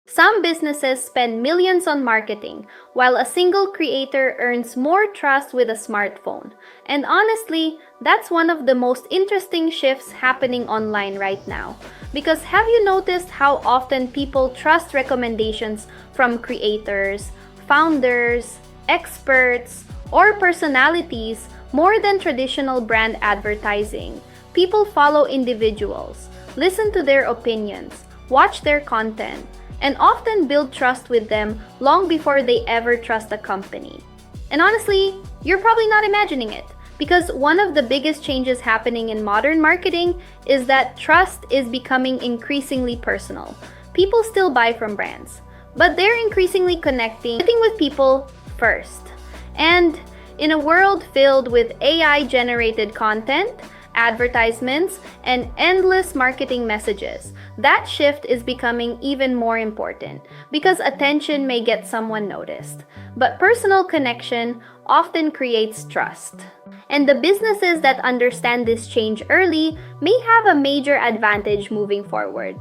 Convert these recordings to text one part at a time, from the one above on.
Some businesses spend millions on marketing, while a single creator earns more trust with a smartphone. And honestly, that's one of the most interesting shifts happening online right now. Because have you noticed how often people trust recommendations from creators, founders, experts, or personalities more than traditional brand advertising? People follow individuals, listen to their opinions, watch their content, and often build trust with them long before they ever trust a company. And honestly, you're probably not imagining it, because one of the biggest changes happening in modern marketing is that trust is becoming increasingly personal. People still buy from brands, but they're increasingly connecting with people first. And in a world filled with AI-generated content, advertisements, and endless marketing messages, that shift is becoming even more important because attention may get someone noticed, but personal connection often creates trust. And the businesses that understand this change early may have a major advantage moving forward.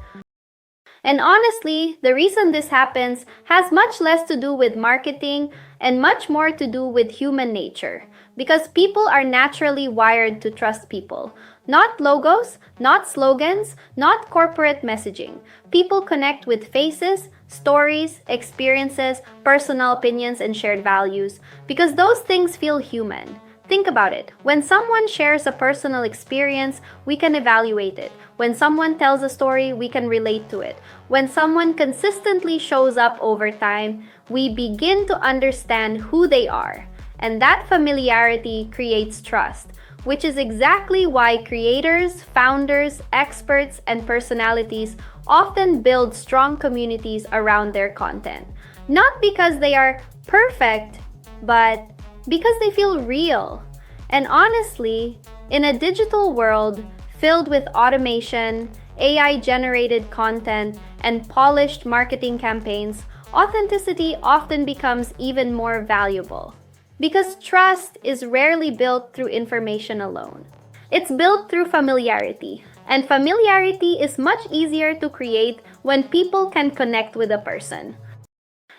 And honestly, the reason this happens has much less to do with marketing and much more to do with human nature. Because people are naturally wired to trust people. Not logos, not slogans, not corporate messaging. People connect with faces, stories, experiences, personal opinions, and shared values because those things feel human. Think about it. When someone shares a personal experience, we can evaluate it. When someone tells a story, we can relate to it. When someone consistently shows up over time, we begin to understand who they are. And that familiarity creates trust, which is exactly why creators, founders, experts, and personalities often build strong communities around their content. Not because they are perfect, but because they feel real. And honestly, in a digital world filled with automation, AI-generated content, and polished marketing campaigns, authenticity often becomes even more valuable. Because trust is rarely built through information alone. It's built through familiarity, and familiarity is much easier to create when people can connect with a person.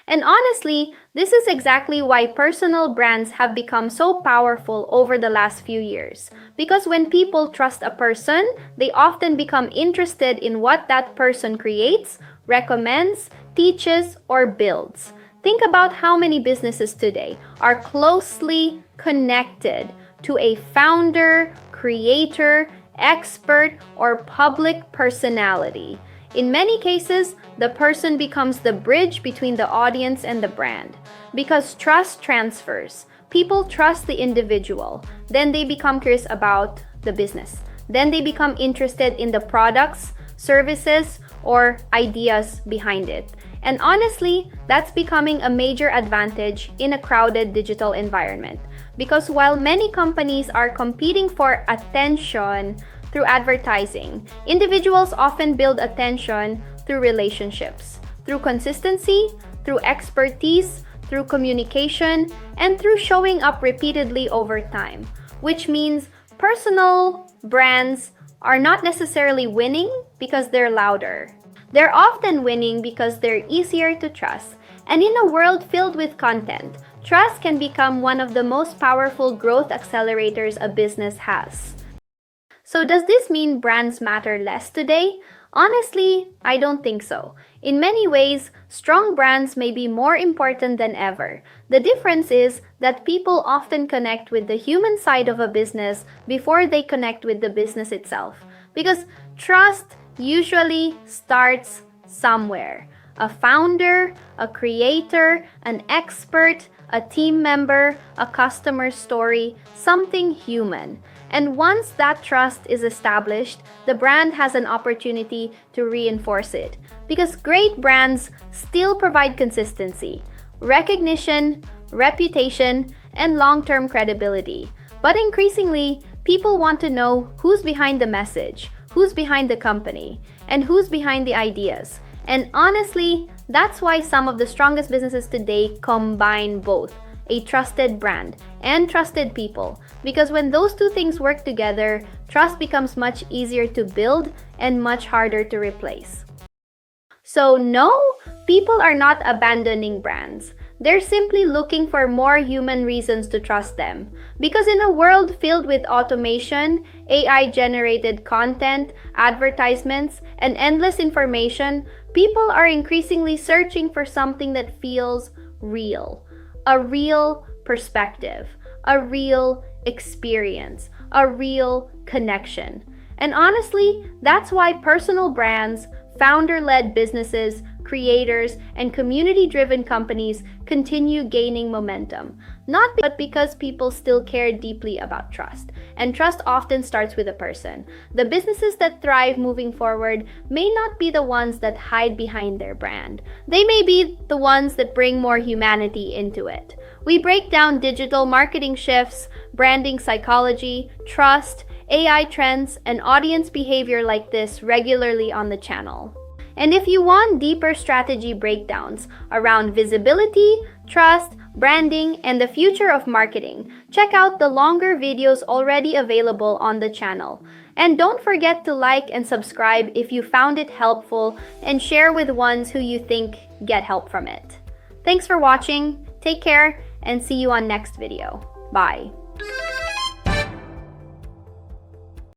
And honestly, this is exactly why personal brands have become so powerful over the last few years. Because when people trust a person, they often become interested in what that person creates, recommends, teaches, or builds. Think about how many businesses today are closely connected to a founder, creator, expert, or public personality. In many cases, the person becomes the bridge between the audience and the brand. Because trust transfers. People trust the individual. Then they become curious about the business. Then they become interested in the products, services, or ideas behind it. And honestly, that's becoming a major advantage in a crowded digital environment. Because while many companies are competing for attention through advertising, individuals often build attention through relationships, through consistency, through expertise, through communication, and through showing up repeatedly over time. Which means personal brands are not necessarily winning because they're louder. They're often winning because they're easier to trust. And in a world filled with content, trust can become one of the most powerful growth accelerators a business has. So does this mean brands matter less today? Honestly, I don't think so. In many ways, strong brands may be more important than ever. The difference is that people often connect with the human side of a business before they connect with the business itself. Because trust usually starts somewhere. A founder, a creator, an expert, a team member, a customer story, something human. And once that trust is established, the brand has an opportunity to reinforce it. Because great brands still provide consistency, recognition, reputation, and long-term credibility. But increasingly, people want to know who's behind the message, who's behind the company, and who's behind the ideas. And honestly, that's why some of the strongest businesses today combine both, a trusted brand and trusted people. Because when those two things work together, trust becomes much easier to build and much harder to replace. So no, People are not abandoning brands. They're simply looking for more human reasons to trust them. Because in a world filled with automation, AI generated content, advertisements, and endless information, people are increasingly searching for something that feels real. A real perspective, a real experience, a real connection. And honestly, that's why personal brands, founder led businesses, creators, and community driven companies continue gaining momentum. Not but because people still care deeply about trust. And trust often starts with a person. The businesses that thrive moving forward may not be the ones that hide behind their brand. They may be the ones that bring more humanity into it. We break down digital marketing shifts, branding psychology, trust, AI trends, and audience behavior like this regularly on the channel. And if you want deeper strategy breakdowns around visibility, trust, branding, and the future of marketing, check out the longer videos already available on the channel. And don't forget to like and subscribe if you found it helpful, and share with ones who you think get help from it. Thanks for watching, take care, and see you on next video. Bye.